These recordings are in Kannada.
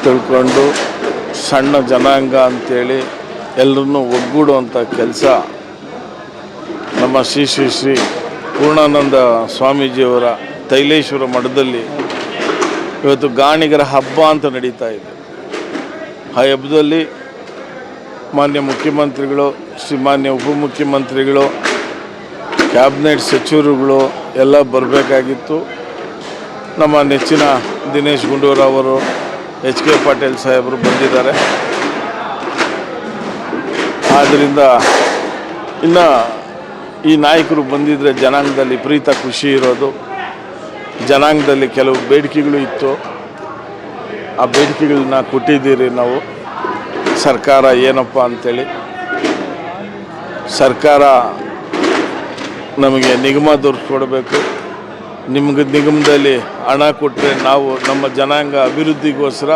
ತಿಳ್ಕೊಂಡು ಸಣ್ಣ ಜನಾಂಗ ಅಂಥೇಳಿ ಎಲ್ಲರನ್ನೂ ಒಗ್ಗೂಡುವಂಥ ಕೆಲಸ ನಮ್ಮ ಶ್ರೀ ಶ್ರೀ ಶ್ರೀ ಪೂರ್ಣಾನಂದ ಸ್ವಾಮೀಜಿಯವರ ತೈಲೇಶ್ವರ ಮಠದಲ್ಲಿ ಇವತ್ತು ಗಾಣಿಗರ ಹಬ್ಬ ಅಂತ ನಡೀತಾ ಇದೆ. ಆ ಹಬ್ಬದಲ್ಲಿ ಮಾನ್ಯ ಮುಖ್ಯಮಂತ್ರಿಗಳು, ಮಾನ್ಯ ಉಪಮುಖ್ಯಮಂತ್ರಿಗಳು, ಕ್ಯಾಬಿನೆಟ್ ಸಚಿವರುಗಳು ಎಲ್ಲ ಬರಬೇಕಾಗಿತ್ತು. ನಮ್ಮ ನೆಚ್ಚಿನ ದಿನೇಶ್ ಗುಂಡೂರಾವ್ ಅವರು, ಎಚ್ ಕೆ ಪಾಟೀಲ್ ಸಾಹೇಬರು ಬಂದಿದ್ದಾರೆ. ಆದ್ದರಿಂದ ಇನ್ನು ಈ ನಾಯಕರು ಬಂದಿದ್ದರೆ ಜನಾಂಗದಲ್ಲಿ ವಿಪರೀತ ಖುಷಿ ಇರೋದು. ಜನಾಂಗದಲ್ಲಿ ಕೆಲವು ಬೇಡಿಕೆಗಳು ಇತ್ತು, ಆ ಬೇಡಿಕೆಗಳನ್ನ ಕೊಟ್ಟಿದ್ದೀರಿ ನಾವು. ಸರ್ಕಾರ ಏನಪ್ಪ ಅಂಥೇಳಿ, ಸರ್ಕಾರ ನಮಗೆ ನಿಗಮ ದೊರಕಿಕೊಡಬೇಕು. ನಿಮಗೆ ನಿಗಮದಲ್ಲಿ ಹಣ ಕೊಟ್ಟರೆ ನಾವು ನಮ್ಮ ಜನಾಂಗ ಅಭಿವೃದ್ಧಿಗೋಸ್ಕರ,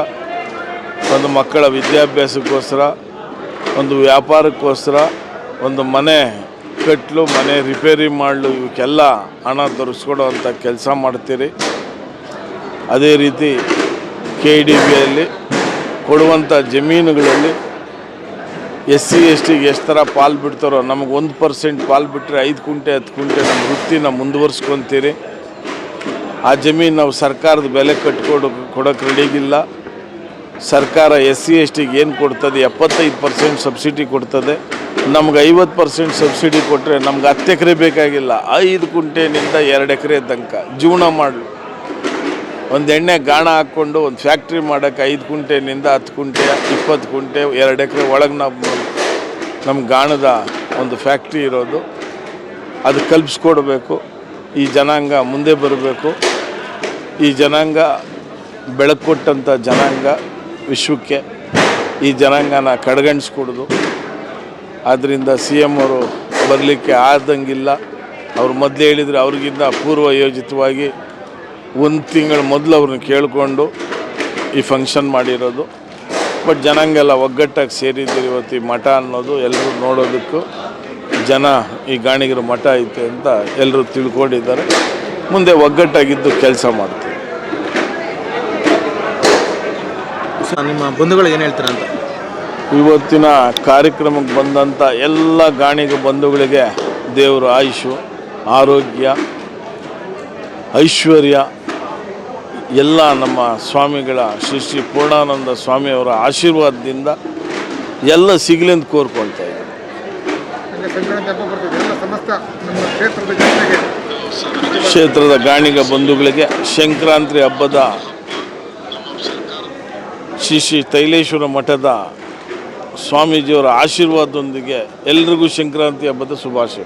ಒಂದು ಮಕ್ಕಳ ವಿದ್ಯಾಭ್ಯಾಸಕ್ಕೋಸ್ಕರ, ಒಂದು ವ್ಯಾಪಾರಕ್ಕೋಸ್ಕರ, ಒಂದು ಮನೆ ಕಟ್ಟಲು, ಮನೆ ರಿಪೇರಿ ಮಾಡಲು, ಇವಕ್ಕೆಲ್ಲ ಹಣ ದೊರಕಿಸ್ಕೊಡೋವಂಥ ಕೆಲಸ ಮಾಡ್ತೀರಿ. ಅದೇ ರೀತಿ KDBಯಲ್ಲಿ ಕೊಡುವಂಥ ಜಮೀನುಗಳಲ್ಲಿ SC STಗೆ ಎಷ್ಟು ಥರ ಪಾಲು ಬಿಡ್ತಾರೋ, ನಮಗೆ 1% ಪಾಲು ಬಿಟ್ಟರೆ 5 ಕುಂಟೆ 10 ಕುಂಟೆ ನಮ್ಮ ವೃತ್ತಿನ ಮುಂದುವರ್ಸ್ಕೊತೀರಿ. ಆ ಜಮೀನು ನಾವು ಸರ್ಕಾರದ ಬೆಲೆ ಕೊಡೋಕ್ಕೆ ರೆಡಿಗಿಲ್ಲ. ಸರ್ಕಾರ SC STಗೆ ಏನು ಕೊಡ್ತದೆ, 75% ಸಬ್ಸಿಡಿ ಕೊಡ್ತದೆ. ನಮ್ಗೆ 50% ಸಬ್ಸಿಡಿ ಕೊಟ್ಟರೆ ನಮ್ಗೆ 10 ಎಕರೆ ಬೇಕಾಗಿಲ್ಲ, 5 ಕುಂಟೆನಿಂದ 2 ಎಕರೆ ತನಕ ಜೀವನ ಮಾಡಲು, ಒಂದು ಎಣ್ಣೆ ಗಾಣ ಹಾಕ್ಕೊಂಡು ಒಂದು ಫ್ಯಾಕ್ಟ್ರಿ ಮಾಡೋಕ್ಕೆ 5 ಕುಂಟೆನಿಂದ 10 ಕುಂಟೆ 20 ಕುಂಟೆ 2 ಎಕರೆ ಒಳಗೆ ನಮ್ಮ ಗಾಣದ ಒಂದು ಫ್ಯಾಕ್ಟ್ರಿ ಇರೋದು. ಅದು ಕಲ್ಪಿಸ್ಕೊಡ್ಬೇಕು. ಈ ಜನಾಂಗ ಮುಂದೆ ಬರಬೇಕು. ಈ ಜನಾಂಗ ಬೆಳಕು ಕೊಟ್ಟಂಥ ಜನಾಂಗ ವಿಶ್ವಕ್ಕೆ. ಈ ಜನಾಂಗನ ಕಡೆಗಣಿಸ್ಕೊಡೋದು. ಆದ್ದರಿಂದ CM ಅವರು ಬರಲಿಕ್ಕೆ ಆದಂಗಿಲ್ಲ. ಅವ್ರು ಮೊದಲೇ ಹೇಳಿದರೆ ಅವ್ರಿಗಿಂತ ಪೂರ್ವ ಯೋಜಿತವಾಗಿ 1 ತಿಂಗಳು ಮೊದಲು ಅವ್ರನ್ನ ಕೇಳಿಕೊಂಡು ಈ ಫಂಕ್ಷನ್ ಮಾಡಿರೋದು. ಬಟ್ ಜನಾಂಗೆಲ್ಲ ಒಗ್ಗಟ್ಟಾಗಿ ಸೇರಿದ್ದೀರಿ. ಇವತ್ತು ಈ ಮಠ ಅನ್ನೋದು ಎಲ್ಲರೂ ನೋಡೋದಕ್ಕೂ ಜನ ಈ ಗಾಣಿಗರ ಮಠ ಐತೆ ಅಂತ ಎಲ್ಲರೂ ತಿಳ್ಕೊಂಡಿದ್ದಾರೆ. ಮುಂದೆ ಒಗ್ಗಟ್ಟಾಗಿದ್ದು ಕೆಲಸ ಮಾಡ್ತೀವಿ. ನಿಮ್ಮ ಬಂಧುಗಳಿಗೆ ಏನು ಹೇಳ್ತೀರಾ ಅಂತ? ಇವತ್ತಿನ ಕಾರ್ಯಕ್ರಮಕ್ಕೆ ಬಂದಂಥ ಎಲ್ಲ ಗಾಣಿಗ ಬಂಧುಗಳಿಗೆ ದೇವರು ಆಯುಷು, ಆರೋಗ್ಯ, ಐಶ್ವರ್ಯ ಎಲ್ಲ ನಮ್ಮ ಸ್ವಾಮಿಗಳ ಶ್ರೀ ಶ್ರೀ ಪೂರ್ಣಾನಂದ ಸ್ವಾಮಿಯವರ ಆಶೀರ್ವಾದದಿಂದ ಎಲ್ಲ ಸಿಗಲಿ ಅಂತ ಕೋರ್ಕೊಳ್ತಾ ಇದ್ದಾರೆ. ಕ್ಷೇತ್ರದ ಗಾಣಿಗ ಬಂಧುಗಳಿಗೆ ಸಂಕ್ರಾಂತಿ ಹಬ್ಬದ ಶ್ರೀ ಶ್ರೀ ತೈಲೇಶ್ವರ ಮಠದ ಸ್ವಾಮೀಜಿಯವರ ಆಶೀರ್ವಾದದೊಂದಿಗೆ ಎಲ್ರಿಗೂ ಸಂಕ್ರಾಂತಿ ಹಬ್ಬದ ಶುಭಾಶಯ.